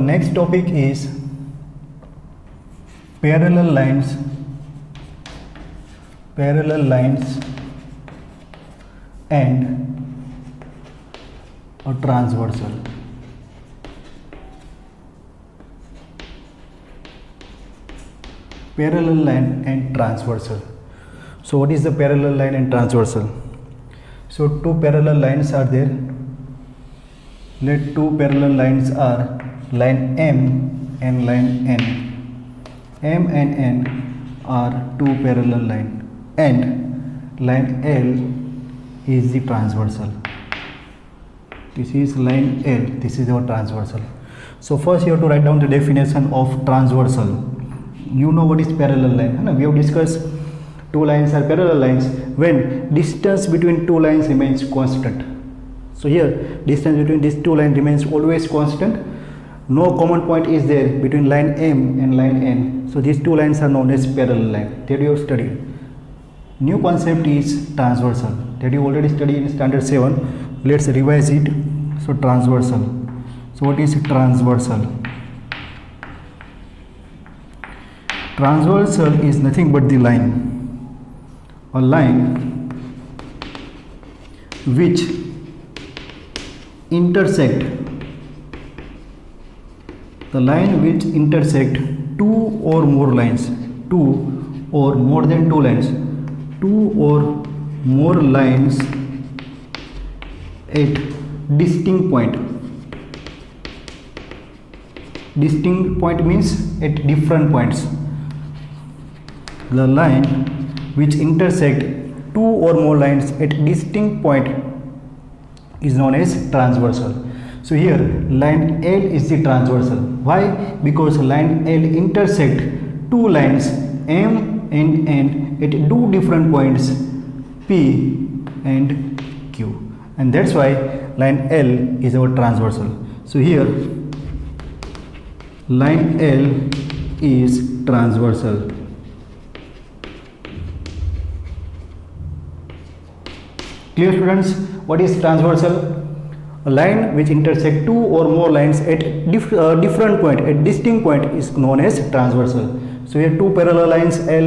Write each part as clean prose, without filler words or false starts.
next topic is parallel lines and a transversal. Parallel line and transversal. So what is the parallel line and transversal? So two parallel lines are there. Let two parallel lines are line M and line N. M and N are two parallel lines, and line L is the transversal. This is line L, this is our transversal. So first you have to write down the definition of transversal. You know what is parallel line. We have discussed two lines are parallel lines when distance between two lines remains constant. So here distance between these two lines remains always constant. No common point is there between line M and line N. So these two lines are known as parallel line. That you have studied. New concept is transversal. That you already studied in standard 7. Let's revise it. So transversal. So what is transversal? Transversal is nothing but the line. A line which intersect two or more lines, two or more than two lines, two or more lines at distinct point. Distinct point means at different points. The line which intersect two or more lines at distinct point is known as transversal. So here line L is the transversal. Why? Because line L intersect two lines M and N at two different points P and Q, and that's why line L is our transversal. So here line L is transversal. Clear, students? What is transversal? A line which intersect two or more lines at different point, at distinct point, is known as transversal. So here two parallel lines L,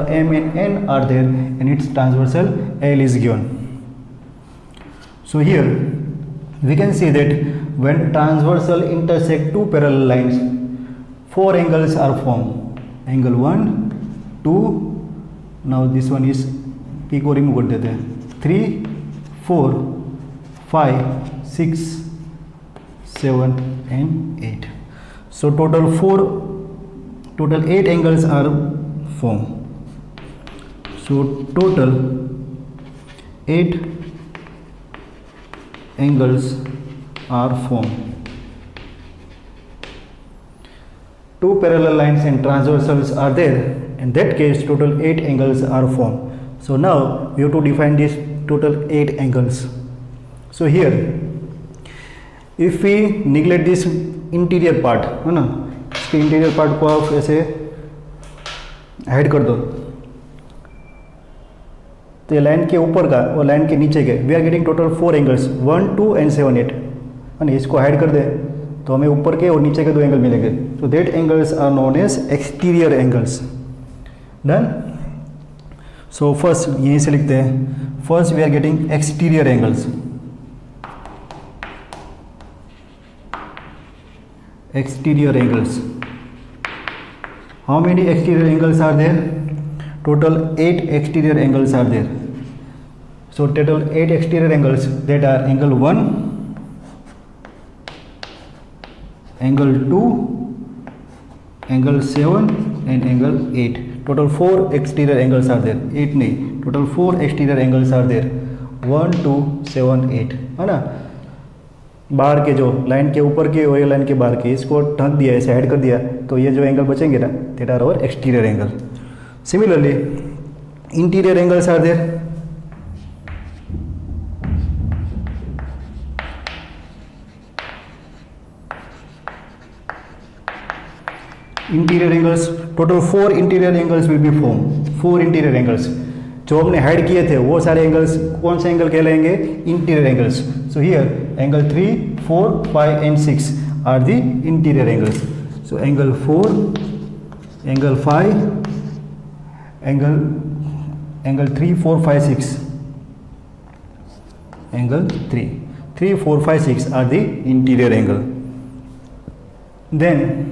M and N are there, and its transversal L is given. So here we can see that when transversal intersect two parallel lines, four angles are formed. Angle 1, 2, now this one is P को remove कर देते हैं, 3, 4, 5, 6, 7 and 8. So total 8 angles are formed. So total 8 angles are formed. Two parallel lines and transversals are there. In that case total 8 angles are formed. So now we have to define this total 8 angles. So here if we neglect this interior part, है ना, इसके interior part को आप ऐसे hide कर दो, तो ये लाइन के ऊपर का और लाइन के नीचे के we are getting total 4 angles 1, 2 and 7, 8, है ना. इसको हाइड कर दे तो हमें ऊपर के और नीचे के दो एंगल मिलेंगे. So that angles are known as exterior angles. Done. So first यहीं से लिखते हैं. First we are getting exterior angles. Exterior angles. How many exterior angles are there? Total 8 exterior angles are there. So total 8 exterior angles, that are angle 1, angle 2, angle 7 and angle 8. Total 4 exterior angles are there. 8 नहीं, total 4 exterior angles are there. 1, 2, 7, 8, है ना. बाहर के जो line के ऊपर के और ये लाइन के बाहर के, इसको ढक दिया, ऐसे ऐड कर दिया, तो ये जो एंगल बचेंगे ना, that are our exterior angle. Similarly interior angles are there. Interior angles, total 4 interior angles will be form. 4 interior angles जो हमने हाइड किए थे वो सारे एंगल्स कौन से एंगल कहलाएंगे? Interior angles. So here angle 3, 4, 5 and 6 are the interior angles. So angle 4, angle 5, angle 3, 4, 5, 6, angle 3, 3, 4, 5, 6 are the interior angle. Then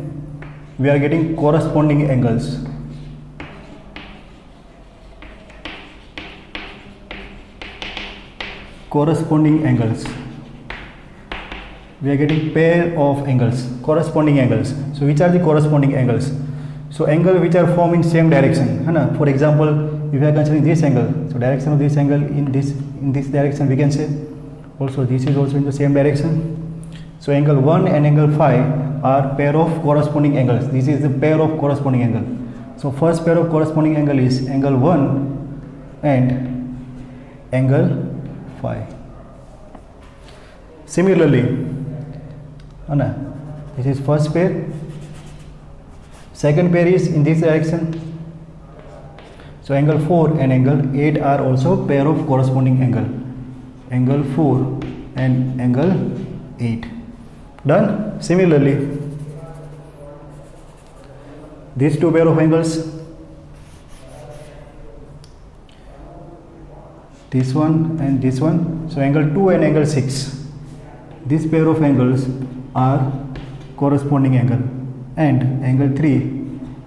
we are getting corresponding angles. Corresponding angles. We are getting pair of angles, corresponding angles. So which are the corresponding angles? So angle which are formed in same direction. For example, if we are considering this angle, so direction of this angle in this direction we can say. Also this is also in the same direction. So angle 1 and angle 5 are pair of corresponding angles. This is the pair of corresponding angle. So first pair of corresponding angle is angle 1 and angle 5. Similarly, this is first pair. Second pair is in this direction. So angle 4 and angle 8 are also pair of corresponding angle. Angle 4 and angle 8. Done. Similarly, these two pair of angles, this one and this one. So angle 2 and angle 6. This pair of angles are corresponding angle, and angle 3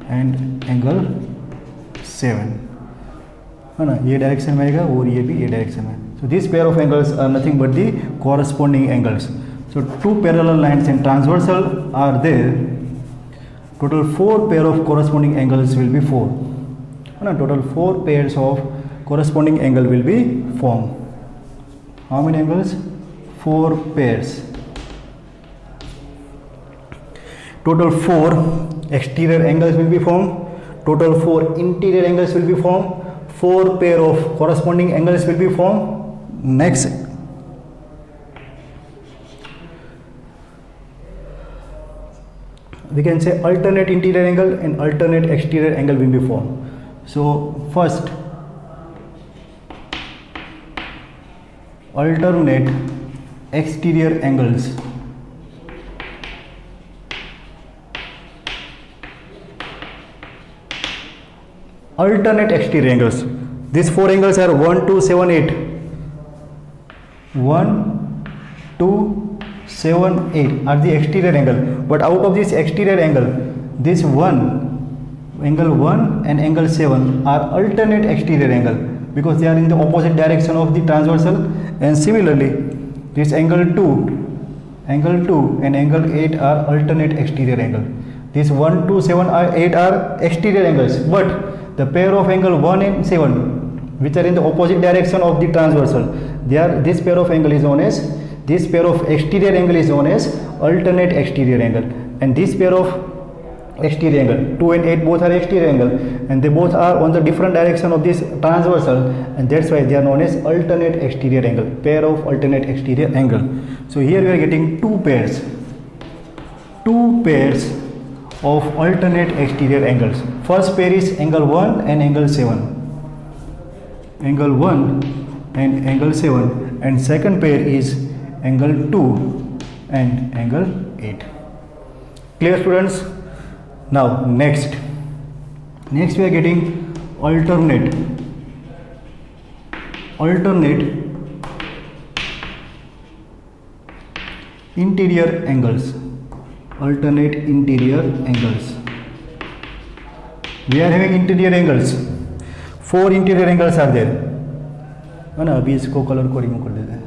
and angle 7. ये direction में आएगा और ये भी ये direction में. So these pair of angles are nothing but the corresponding angles. So two parallel lines and transversal are there. Total 4 pair of corresponding angles will be formed. Total 4 pairs of corresponding angle will be formed. How many angles? 4 pairs. Total 4 exterior angles will be formed. Total 4 interior angles will be formed. 4 pair of corresponding angles will be formed. Next, we can say alternate interior angle and alternate exterior angle will be formed. So first, alternate exterior angles. Alternate exterior angles. These 4 angles are 1, 2, 7, 8. 1, 2, 7, 8 are the exterior angle. But out of this exterior angle, this angle 1 and angle 7 are alternate exterior angle because they are in the opposite direction of the transversal. And similarly, this angle 2 and angle 8 are alternate exterior angle. These 1, 2, 7, 8 are exterior angles, but the pair of angle 1 and 7 which are in the opposite direction of the transversal, this pair of angle is known as, this pair of exterior angle is known as alternate exterior angle, and this pair of exterior angle 2 and 8 both are exterior angle, and they both are on the different direction of this transversal, and that's why they are known as alternate exterior angle, pair of alternate exterior angle. So here we are getting two pairs of alternate exterior angles. First pair is angle 1 and angle 7, angle 1 and angle 7, and second pair is angle 2 and angle 8. Clear, students? Now next we are getting alternate interior angles. Alternate interior angles. We are having interior angles. 4 interior angles are there. है ना, अभी इसको colour को remove कर देते हैं,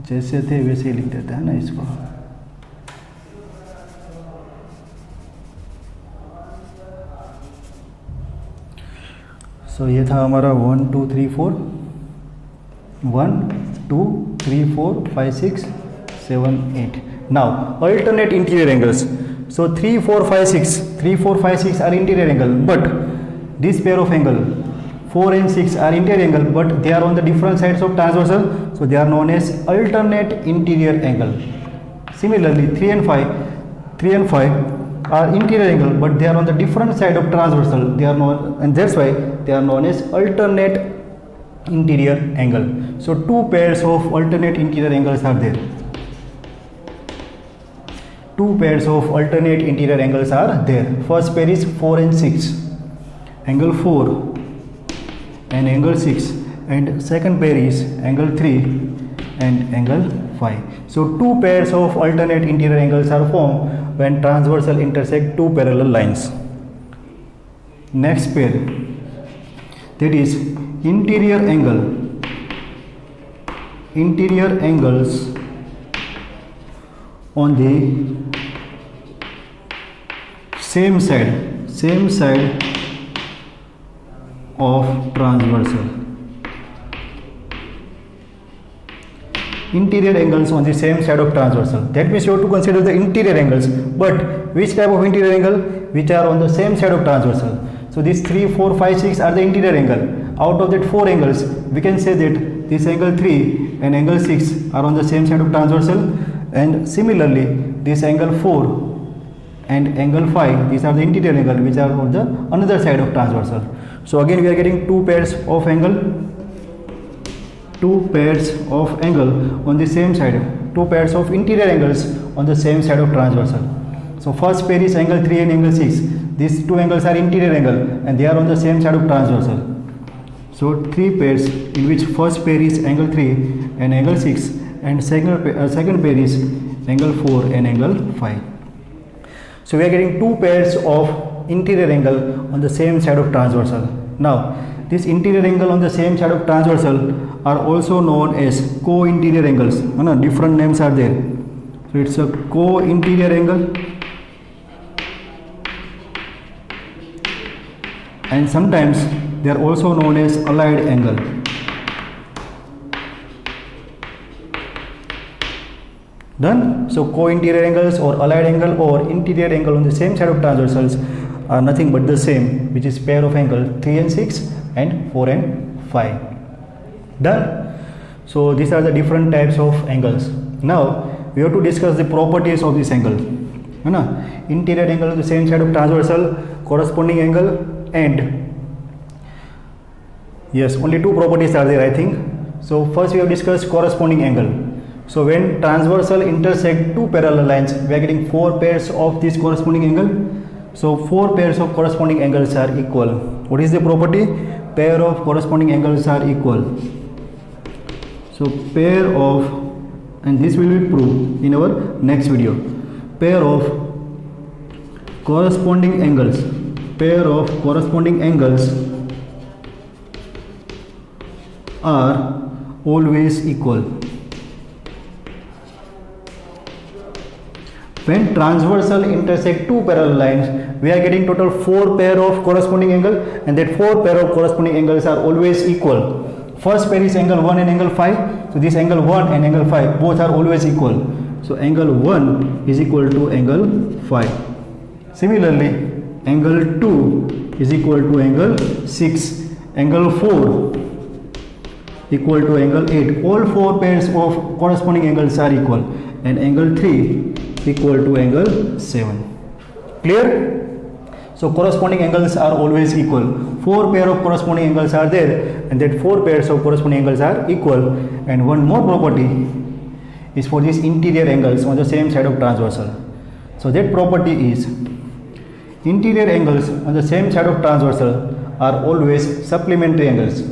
जैसे थे वैसे ही लिख देते हैं ना इसको. सो ये था हमारा 1 2 3 4, 1 2 3 4 5 6 7 8. Now alternate interior angles. So 3 4 5 6 are interior angle, but this pair of angle 4 and 6 are interior angle, but they are on the different sides of transversal, so they are known as alternate interior angle. Similarly 3 and 5 are interior angle, but they are on the different side of transversal, they are known, and that's why they are known as alternate interior angle. So two pairs of alternate interior angles are there. two pairs of alternate interior angles are there. First pair is 4 and 6, angle 4 and angle 6, and second pair is angle 3 and angle 5. So two pairs of alternate interior angles are formed when transversal intersect two parallel lines. Next pair, that is interior angles on the same side of transversal. Interior angles on the same side of transversal. That means you have to consider the interior angles. But which type of interior angle? Which are on the same side of transversal. So these 3, 4, 5, 6 are the interior angle. Out of that 4 angles, we can say that this angle 3 and angle 6 are on the same side of transversal, and similarly this angle 4 and angle 5, these are the interior angle which are on the another side of transversal. So again we are getting two pairs of angle on the same side, two pairs of interior angles on the same side of transversal. So first pair is angle 3 and angle 6. These two angles are interior angle and they are on the same side of transversal. So three pairs in which first pair is angle 3 and angle 6, and second pair is angle 4 and angle 5. So we are getting two pairs of interior angle on the same side of transversal. Now this interior angle on the same side of transversal are also known as co-interior angles. Different names are there. So it's a co-interior angle, and sometimes they are also known as allied angle. Done? So co-interior angles or allied angle or interior angle on the same side of transversals are nothing but the same, which is pair of angle 3 and 6 and 4 and 5. Done? So these are the different types of angles. Now we have to discuss the properties of this angle. Interior angle on the same side of transversal, corresponding angle, and yes, only two properties are there, I think. So first we have discussed corresponding angle. So when transversal intersect two parallel lines, we are getting four pairs of this corresponding angle. So four pairs of corresponding angles are equal. What is the property? Pair of corresponding angles are equal. So pair of, and this will be proved in our next video, pair of corresponding angles are always equal. When transversal intersect two parallel lines, we are getting total four pair of corresponding angle, and that four pair of corresponding angles are always equal. First pair is angle 1 and angle 5. So this angle 1 and angle 5 both are always equal. So angle 1 is equal to angle 5. Similarly, angle 2 is equal to angle 6. Angle 4 equal to angle 8. All four pairs of corresponding angles are equal, and angle 3 equal to angle 7. Clear? So corresponding angles are always equal. Four pair of corresponding angles are there, and that four pairs of corresponding angles are equal. And one more property is for these interior angles on the same side of transversal. So that property is interior angles on the same side of transversal are always supplementary angles.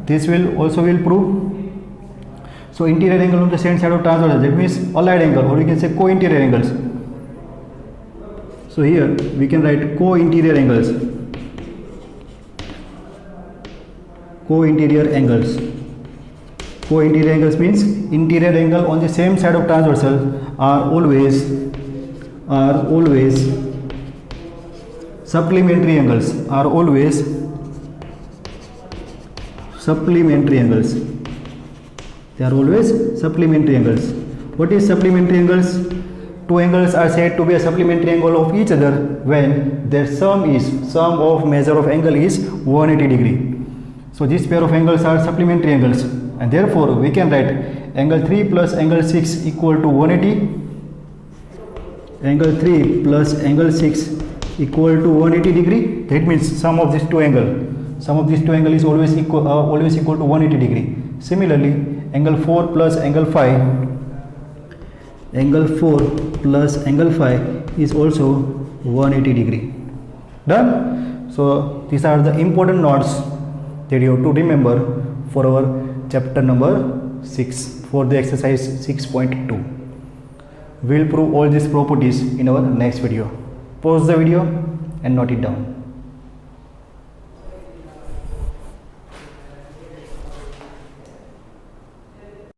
This will also prove. So interior angle on the same side of transversal, that means allied angle, or we can say co-interior angles. So here we can write co-interior angles. Co-interior angles. Co-interior angles means interior angle on the same side of transversal are always supplementary angles. Are always supplementary angles. They are always supplementary angles. What is supplementary angles? Two angles are said to be a supplementary angle of each other when their sum of measure of angle is 180 degree. So this pair of angles are supplementary angles, and therefore we can write angle 3 plus angle 6 equal to 180. Angle 3 plus angle 6 equal to 180 degree. That means sum of these two angles is always equal to 180 degree. Similarly, angle 4 plus angle 5 angle 4 plus angle 5 is also 180 degree. Done? So these are the important notes that you have to remember for our chapter number 6 for the exercise 6.2. We will prove all these properties in our next video. Pause the video and note it down.